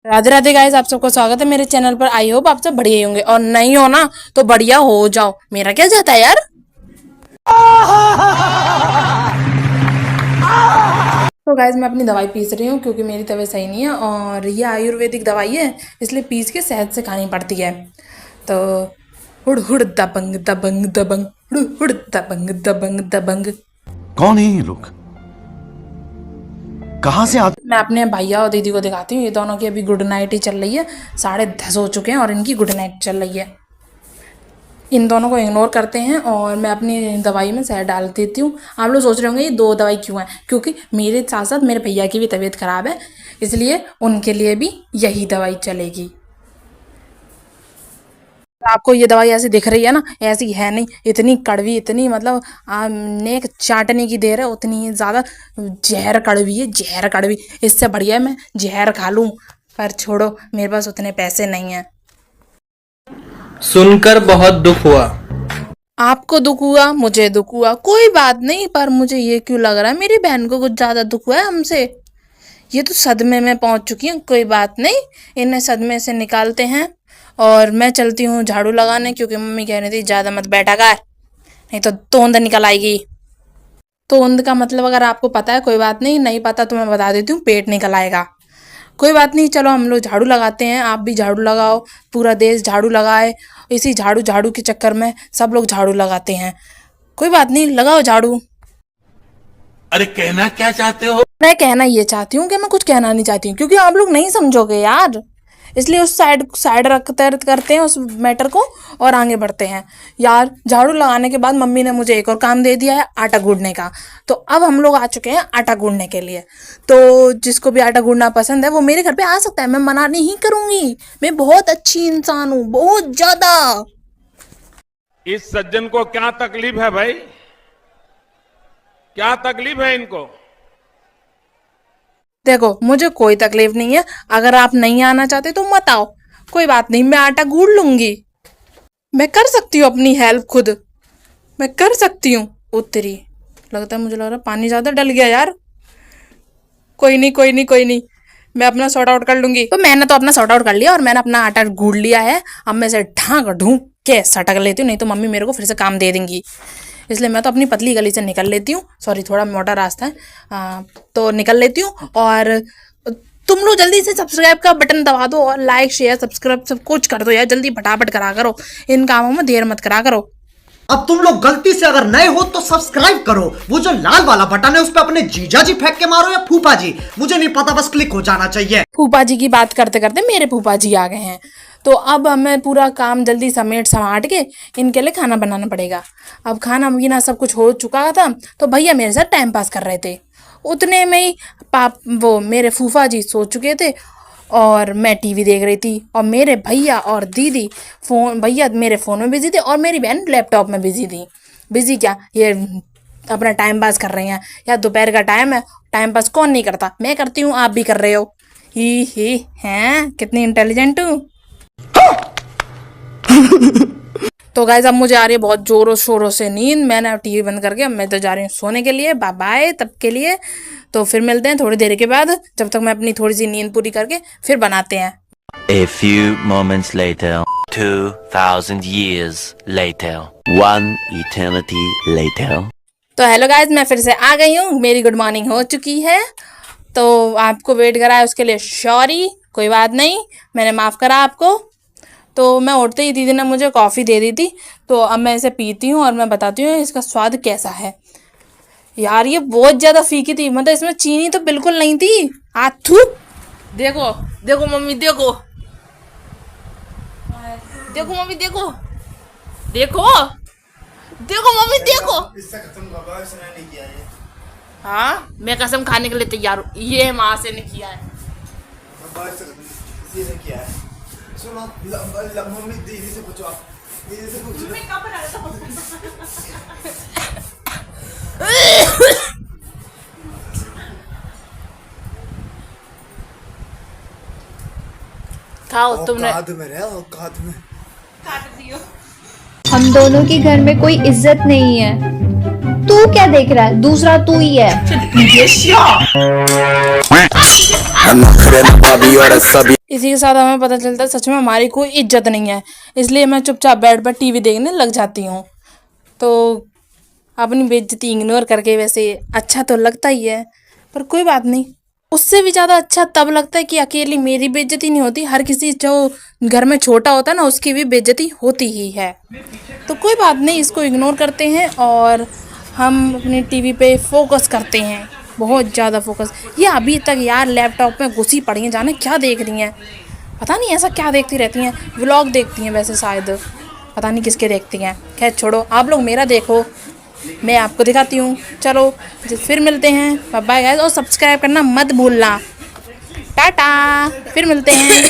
Radhe Radhe guys, आप सबका स्वागत है मेरे चैनल पर। आई होप आप सब बढ़िया ही होंगे और नहीं हो ना तो बढ़िया हो जाओ। मेरा क्या जाता है यार। तो गाइस मैं अपनी दवाई पीस रही हूँ क्योंकि मेरी तबीयत सही नहीं है और ये आयुर्वेदिक दवाई है, इसलिए पीस के शहद से खानी पड़ती है। तो हुड़ हुड़ दबंग दबंग दबंग हुड़ हुड़ दबंग दबंग दबंग। कौन है ये लोग? कहाँ से आते? मैं अपने भैया और दीदी को दिखाती हूँ। ये दोनों की अभी गुड नाइट ही चल रही है। 10:30 हो चुके हैं और इनकी गुड नाइट चल रही है। इन दोनों को इग्नोर करते हैं और मैं अपनी दवाई में शहद डाल देती हूँ। आप लोग सोच रहे होंगे ये दो दवाई क्यों है, क्योंकि मेरे साथ साथ मेरे भैया की भी तबीयत ख़राब है, इसलिए उनके लिए भी यही दवाई चलेगी। आपको ये दवाई ऐसी दिख रही है ना, ऐसी है नहीं। इतनी कड़वी, इतनी मतलब नेक चाटने की देर है, उतनी ज़्यादा जहर कड़वी है, जहर कड़वी। इससे बढ़िया मैं जहर खा लूँ, पर छोड़ो, मेरे पास उतने पैसे नहीं हैं। सुनकर बहुत दुख हुआ। आपको दुख हुआ, मुझे दुख हुआ, कोई बात नहीं। पर मुझे ये क्यों लग रहा है मेरी बहन को कुछ ज़्यादा दुख हुआ है हमसे। ये तो सदमे में पहुंच चुकी हैं। कोई बात नहीं, इन्हें सदमे से निकालते हैं और मैं चलती हूँ झाड़ू लगाने, क्योंकि मम्मी कह रही थी ज़्यादा मत बैठा कर, नहीं तो तोंद निकल आएगी। तोंद का मतलब अगर आपको पता है, कोई बात नहीं, नहीं पता तो मैं बता देती हूँ, पेट निकल आएगा। कोई बात नहीं, चलो हम लोग झाड़ू लगाते हैं। आप भी झाड़ू लगाओ, पूरा देश झाड़ू लगाए। इसी झाड़ू झाड़ू के चक्कर में सब लोग झाड़ू लगाते हैं। कोई बात नहीं, लगाओ झाड़ू। अरे कहना क्या चाहते हो? मैं कहना ये चाहती हूँ कि मैं कुछ कहना नहीं चाहती हूँ, क्योंकि आप लोग नहीं समझोगे यार, इसलिए उस साइड साइड रखते करते हैं उस मैटर को और आगे बढ़ते हैं। यार झाड़ू लगाने के बाद मम्मी ने मुझे एक और काम दे दिया है, आटा गूंदने का। तो अब हम लोग आ चुके हैं आटा गूंदने के लिए। तो जिसको भी आटा गूंदना पसंद है वो मेरे घर पे आ सकता है, मैं मना नहीं करूंगी। मैं बहुत अच्छी इंसान हूँ, बहुत ज्यादा। इस सज्जन को क्या तकलीफ है भाई? क्या तकलीफ है इनको? देखो मुझे कोई तकलीफ नहीं है, अगर आप नहीं आना चाहते तो मत आओ, कोई बात नहीं, मैं आटा गूंद लूंगी। मैं कर सकती हूँ अपनी हेल्प खुद, मैं कर सकती हूँ। उत्तरी लगता है, मुझे लग रहा है पानी ज्यादा डल गया यार। कोई नहीं कोई नहीं कोई नहीं, मैं अपना सॉर्ट आउट कर लूंगी। तो मैंने तो अपना सॉर्ट आउट कर लिया और मैंने अपना आटा गूंद लिया है। अब मैं इसे ढांक ढूंक के सटक लेती हूँ, नहीं तो मम्मी मेरे को फिर से काम दे देंगी। इसलिए मैं तो अपनी पतली गली से निकल लेती हूँ। सॉरी, थोड़ा मोटा रास्ता है, तो निकल लेती हूँ। और तुम लोग जल्दी से सब्सक्राइब का बटन दबा दो और लाइक शेयर सब्सक्राइब सब कुछ कर दो यार, जल्दी फटाफट करा करो, इन कामों में देर मत करा करो। अब तुम लोग गलती से अगर नए हो तो सब्सक्राइब करो, वो जो लाल वाला बटन है उस पर अपने जीजा जी फेंक के मारो या फूफा जी, मुझे नहीं पता, बस क्लिक हो जाना चाहिए। फूफा जी की बात करते करते मेरे फूफा जी आ गए हैं। तो अब हमें पूरा काम जल्दी समेट समाट के इनके लिए खाना बनाना पड़ेगा। अब खाना पीना सब कुछ हो चुका था, तो भैया मेरे साथ टाइम पास कर रहे थे। उतने में ही वो मेरे फूफा जी सो चुके थे और मैं टीवी देख रही थी, और मेरे भैया और दीदी भैया मेरे फ़ोन में बिजी थे और मेरी बहन लैपटॉप में बिजी थी। बिजी क्या, ये अपना टाइम पास कर रही हैं। यार दोपहर का टाइम है, टाइम पास कौन नहीं करता, मैं करती हूँ, आप भी कर रहे हो। ही हैं, कितनी इंटेलिजेंट हूँ। तो गाइस अब मुझे आ रही है बहुत जोरों शोरों से नींद। मैंने टीवी बंद करके अब मैं तो जा रही हूँ सोने के लिए। बाय बाय तब के लिए। तो फिर मिलते हैं थोड़ी देर के बाद, जब तक मैं अपनी थोड़ी सी नींद पूरी करके फिर बनाते हैं। A few moments later, 2000 years later, one eternity later. तो हेलो गाइस, मैं फिर से आ गई हूँ, मेरी गुड मॉर्निंग हो चुकी है। तो आपको वेट कराया उसके लिए सॉरी, कोई बात नहीं, मैंने माफ़ करा आपको। तो मैं उठते ही दीदी ने मुझे कॉफ़ी दे दी थी, तो अब मैं इसे पीती हूँ और मैं बताती हूँ इसका स्वाद कैसा है। यार ये बहुत ज़्यादा फीकी थी, मतलब इसमें चीनी तो बिल्कुल नहीं थी। आथू देखो देखो मम्मी, देखो देखो मम्मी, देखो देखो देखो मम्मी, देखो। इससे कसम बाबा, इसने नहीं किया ये। हाँ मैं कसम खाने के लिए तैयार हूँ, ये माँ से ने किया है। बाबा इससे कसम, इसने किया है। सुनो, मम्मी दीदी से पूछो, आप दीदी से पूछो। खाओ तुमने। औकात में रहे, औकात में। हम दोनों के घर में कोई इज्जत नहीं है। तू क्या देख रहा है, दूसरा तू ही है। इसी के साथ हमें पता चलता है सच में हमारी कोई इज्जत नहीं है, इसलिए मैं चुपचाप बेड पर टीवी देखने लग जाती हूँ। तो अपनी बेइज्जती इग्नोर करके वैसे अच्छा तो लगता ही है, पर कोई बात नहीं। उससे भी ज़्यादा अच्छा तब लगता है कि अकेली मेरी बेइज्जती नहीं होती, हर किसी जो घर में छोटा होता है ना उसकी भी बेइज्जती होती ही है। तो कोई बात नहीं, इसको इग्नोर करते हैं और हम अपनी टीवी पे फोकस करते हैं, बहुत ज़्यादा फोकस। ये अभी तक यार लैपटॉप में घुसी पड़ी हैं, जाने क्या देख रही हैं, पता नहीं ऐसा क्या देखती रहती हैं। व्लॉग देखती हैं वैसे शायद, पता नहीं किसके देखती हैं। खैर छोड़ो, आप लोग मेरा देखो, मैं आपको दिखाती हूँ। चलो फिर मिलते हैं, बाय बाय गाइस, और सब्सक्राइब करना मत भूलना। टाटा, फिर मिलते हैं।